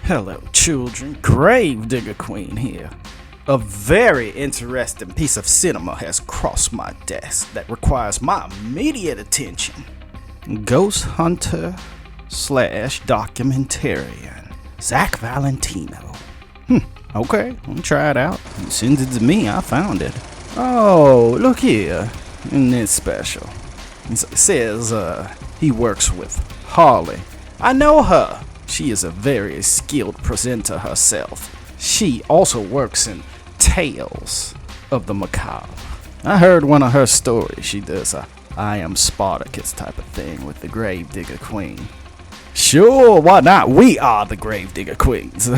Hello, children. Gravedigger Queen here. A very interesting piece of cinema has crossed my desk that requires my immediate attention. Ghost Hunter / documentarian Zach Valentino. Okay, I'll try it out. Send it to me, I found it. Oh, look here. In this special. It says, he works with Harley. I know her. She is a very skilled presenter herself. She also works in Tales of the Macabre. I heard one of her stories. She does a I Am Spartacus type of thing with the Gravedigger Queen. Sure, why not? We are the Gravedigger Queens.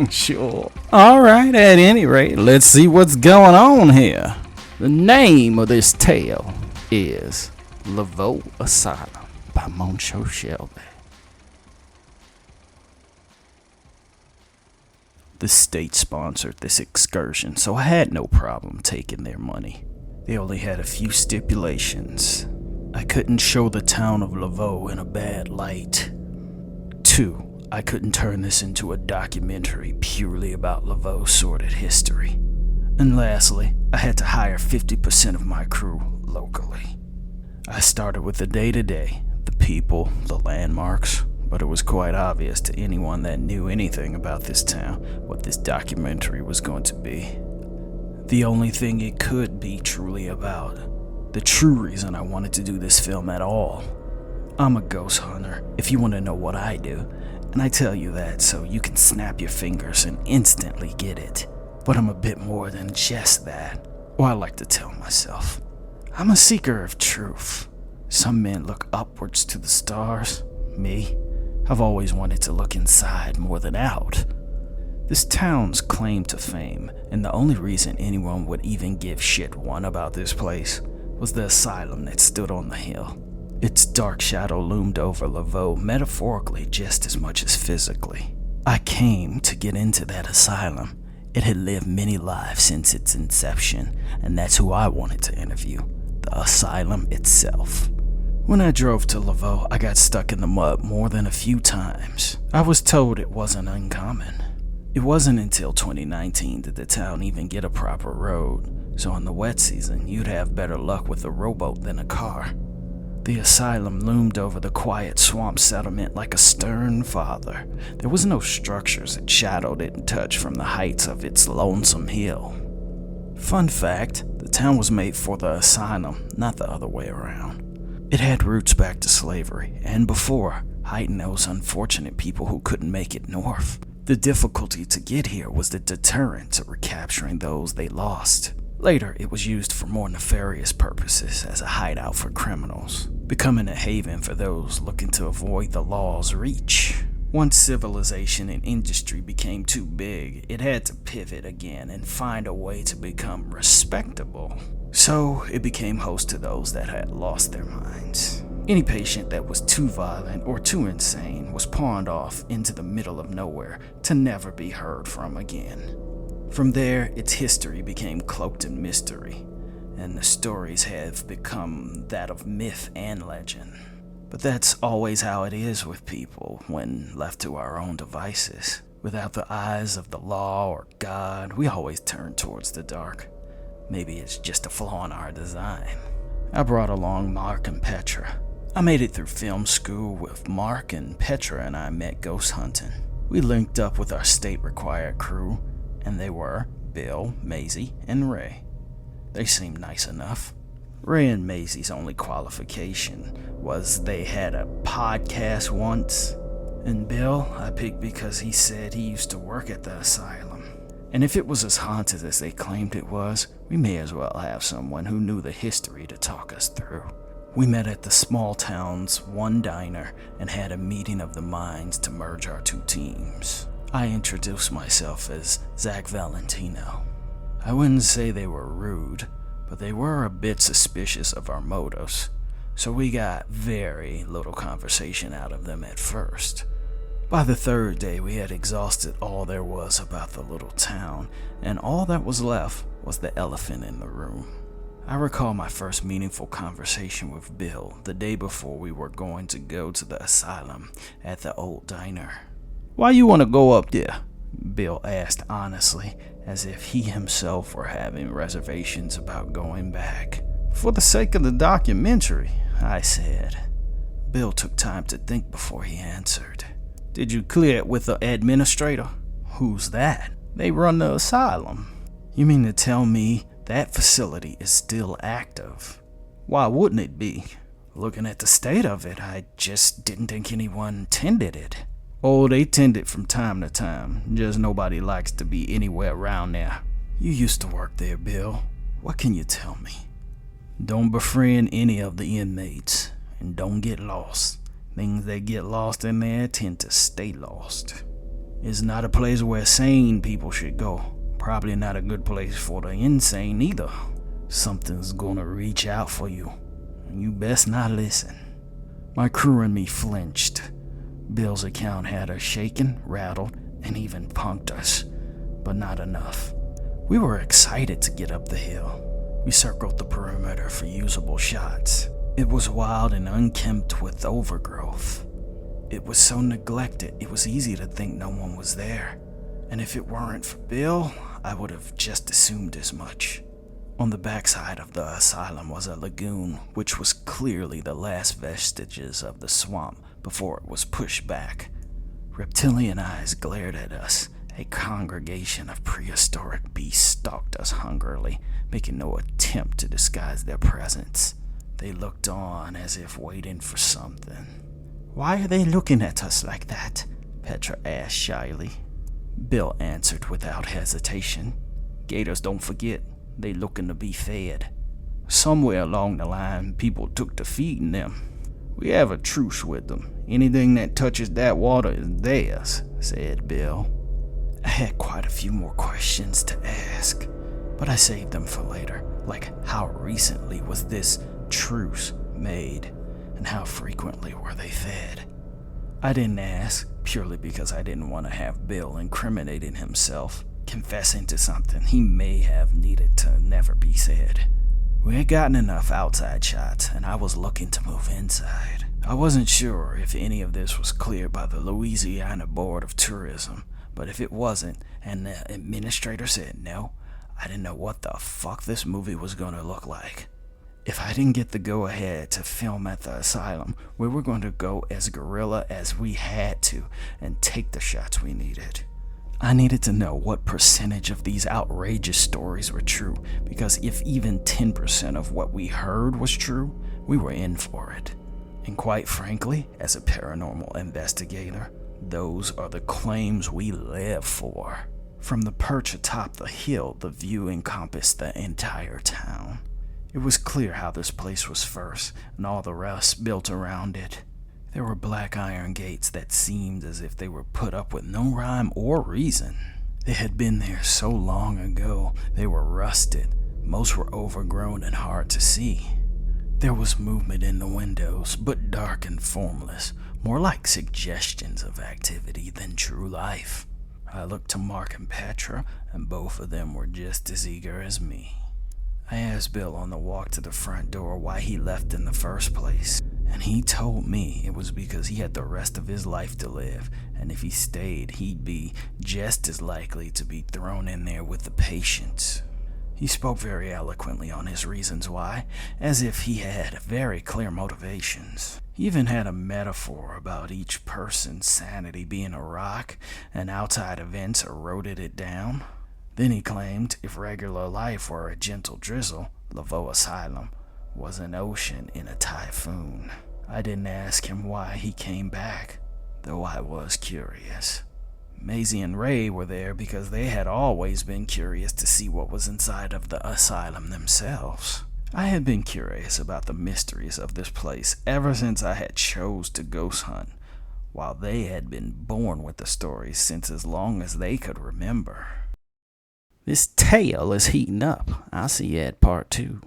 Sure. Alright, at any rate, let's see what's going on here. The name of this tale is Laveau Asylum by Montsho Shelby. The state sponsored this excursion, so I had no problem taking their money. They only had a few stipulations. I couldn't show the town of Laveau in a bad light. 2, I couldn't turn this into a documentary purely about Laveau's sordid history. And lastly, I had to hire 50% of my crew locally. I started with the day-to-day, the people, the landmarks, but it was quite obvious to anyone that knew anything about this town what this documentary was going to be. The only thing it could be truly about. The true reason I wanted to do this film at all. I'm a ghost hunter, if you want to know what I do, and I tell you that so you can snap your fingers and instantly get it. But I'm a bit more than just that, or I like to tell myself. I'm a seeker of truth. Some men look upwards to the stars. Me, I've always wanted to look inside more than out. This town's claim to fame, and the only reason anyone would even give shit one about this place, was the asylum that stood on the hill. Its dark shadow loomed over Laveau metaphorically just as much as physically. I came to get into that asylum. It had lived many lives since its inception, and that's who I wanted to interview, the asylum itself. When I drove to Laveau, I got stuck in the mud more than a few times. I was told it wasn't uncommon. It wasn't until 2019 did the town even get a proper road, so in the wet season, you'd have better luck with a rowboat than a car. The asylum loomed over the quiet swamp settlement like a stern father. There was no structures that shadowed it in touch from the heights of its lonesome hill. Fun fact, the town was made for the asylum, not the other way around. It had roots back to slavery, and before, hiding those unfortunate people who couldn't make it north. The difficulty to get here was the deterrent to recapturing those they lost. Later, it was used for more nefarious purposes as a hideout for criminals, becoming a haven for those looking to avoid the law's reach. Once civilization and industry became too big, it had to pivot again and find a way to become respectable. So, it became host to those that had lost their minds. Any patient that was too violent or too insane was pawned off into the middle of nowhere to never be heard from again. From there, its history became cloaked in mystery, and the stories have become that of myth and legend. But that's always how it is with people when left to our own devices. Without the eyes of the law or God, we always turn towards the dark. Maybe it's just a flaw in our design. I brought along Mark and Petra. I made it through film school with Mark, and Petra and I met ghost hunting. We linked up with our state-required crew, and they were Bill, Maisie, and Ray. They seemed nice enough. Ray and Maisie's only qualification was they had a podcast once, and Bill I picked because he said he used to work at the asylum. And if it was as haunted as they claimed it was, we may as well have someone who knew the history to talk us through. We met at the small town's one diner and had a meeting of the minds to merge our two teams. I introduced myself as Zach Valentino. I wouldn't say they were rude, but they were a bit suspicious of our motives, so we got very little conversation out of them at first. By the third day, we had exhausted all there was about the little town, and all that was left was the elephant in the room. I recall my first meaningful conversation with Bill the day before we were going to go to the asylum at the old diner. Why you want to go up there? Bill asked honestly, as if he himself were having reservations about going back. For the sake of the documentary, I said. Bill took time to think before he answered. Did you clear it with the administrator? Who's that? They run the asylum. You mean to tell me that facility is still active? Why wouldn't it be? Looking at the state of it, I just didn't think anyone tended it. Oh, they tend it from time to time. Just nobody likes to be anywhere around there. You used to work there, Bill. What can you tell me? Don't befriend any of the inmates, and don't get lost. Things that get lost in there tend to stay lost. It's not a place where sane people should go. Probably not a good place for the insane either. Something's gonna reach out for you, and you best not listen. My crew and me flinched. Bill's account had us shaken, rattled, and even punked us, but not enough. We were excited to get up the hill. We circled the perimeter for usable shots. It was wild and unkempt with overgrowth. It was so neglected, it was easy to think no one was there. And if it weren't for Bill, I would have just assumed as much. On the backside of the asylum was a lagoon, which was clearly the last vestiges of the swamp before it was pushed back. Reptilian eyes glared at us. A congregation of prehistoric beasts stalked us hungrily, making no attempt to disguise their presence. They looked on as if waiting for something. Why are they looking at us like that? Petra asked shyly. Bill answered without hesitation. Gators don't forget. They looking to be fed. Somewhere along the line, people took to feeding them. We have a truce with them. Anything that touches that water is theirs, said Bill. I had quite a few more questions to ask, but I saved them for later, like how recently was this truce made, and how frequently were they fed. I didn't ask, purely because I didn't want to have Bill incriminating himself, confessing to something he may have needed to never be said. We had gotten enough outside shots, and I was looking to move inside. I wasn't sure if any of this was cleared by the Louisiana Board of Tourism, but if it wasn't, and the administrator said no, I didn't know what the fuck this movie was gonna look like. If I didn't get the go-ahead to film at the asylum, we were going to go as guerrilla as we had to and take the shots we needed. I needed to know what percentage of these outrageous stories were true, because if even 10% of what we heard was true, we were in for it. And quite frankly, as a paranormal investigator, those are the claims we live for. From the perch atop the hill, the view encompassed the entire town. It was clear how this place was first, and all the rest built around it. There were black iron gates that seemed as if they were put up with no rhyme or reason. They had been there so long ago, they were rusted. Most were overgrown and hard to see. There was movement in the windows, but dark and formless, more like suggestions of activity than true life. I looked to Mark and Petra, and both of them were just as eager as me. I asked Bill on the walk to the front door why he left in the first place, and he told me it was because he had the rest of his life to live, and if he stayed, he'd be just as likely to be thrown in there with the patients. He spoke very eloquently on his reasons why, as if he had very clear motivations. He even had a metaphor about each person's sanity being a rock, and outside events eroded it down. Then he claimed if regular life were a gentle drizzle, Laveau Asylum was an ocean in a typhoon. I didn't ask him why he came back, though I was curious. Maisie and Ray were there because they had always been curious to see what was inside of the asylum themselves. I had been curious about the mysteries of this place ever since I had chose to ghost hunt, while they had been born with the stories since as long as they could remember. This tale is heating up. I'll see you at part 2.